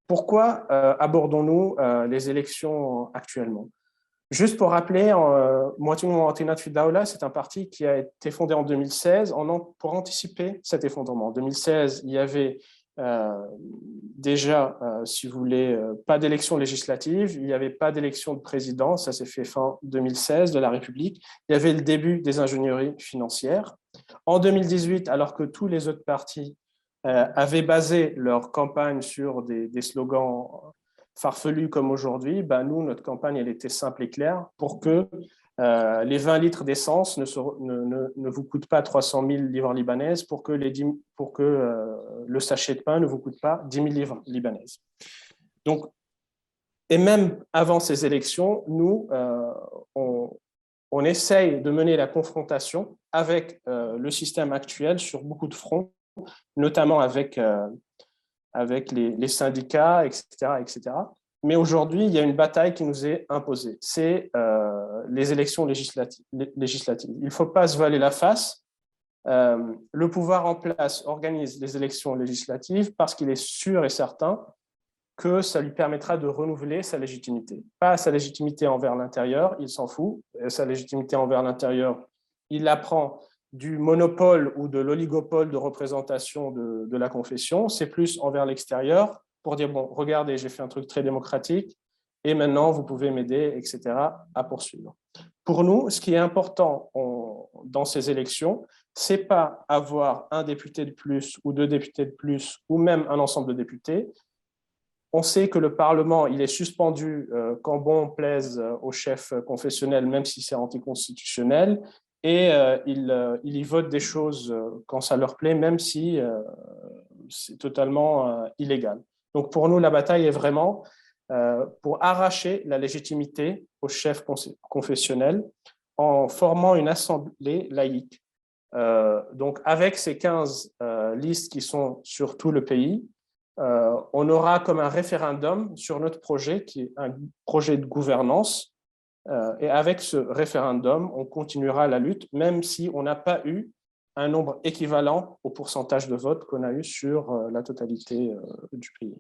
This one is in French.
Pourquoi abordons-nous les élections actuellement? Juste pour rappeler, Muwatinun Muwatinat fi Dawla, c'est un parti qui a été fondé en 2016 pour anticiper cet effondrement. En 2016, il y avait déjà, si vous voulez, pas d'élection législative, il n'y avait pas d'élection de président, ça s'est fait fin 2016 de la République. Il y avait le début des ingénieries financières. En 2018, alors que tous les autres partis avaient basé leur campagne sur des slogans farfelus comme aujourd'hui, ben nous, notre campagne, elle était simple et claire pour que les 20 litres d'essence ne vous coûtent pas 300 000 livres libanaises, pour que le sachet de pain ne vous coûte pas 10 000 livres libanaises. Donc, et même avant ces élections, nous, on essaye de mener la confrontation avec le système actuel sur beaucoup de fronts, notamment avec les syndicats, etc., etc. Mais aujourd'hui, il y a une bataille qui nous est imposée. C'est les élections législatives. Il ne faut pas se voiler la face. Le pouvoir en place organise les élections législatives parce qu'il est sûr et certain que ça lui permettra de renouveler sa légitimité. Pas sa légitimité envers l'intérieur, il s'en fout. Sa légitimité envers l'intérieur, il la prend du monopole ou de l'oligopole de représentation de la confession. C'est plus envers l'extérieur pour dire, bon, regardez, j'ai fait un truc très démocratique et maintenant, vous pouvez m'aider, etc., à poursuivre. Pour nous, ce qui est important dans ces élections, c'est pas avoir un député de plus ou deux députés de plus ou même un ensemble de députés. On sait que le Parlement, il est suspendu quand bon plaise au chef confessionnel, même si c'est anticonstitutionnel, et il y vote des choses quand ça leur plaît, même si c'est totalement illégal. Donc pour nous, la bataille est vraiment pour arracher la légitimité au chef confessionnel en formant une assemblée laïque. Donc avec ces 15 listes qui sont sur tout le pays, on aura comme un référendum sur notre projet, qui est un projet de gouvernance. Et avec ce référendum, on continuera la lutte, même si on n'a pas eu un nombre équivalent au pourcentage de vote qu'on a eu sur la totalité du pays.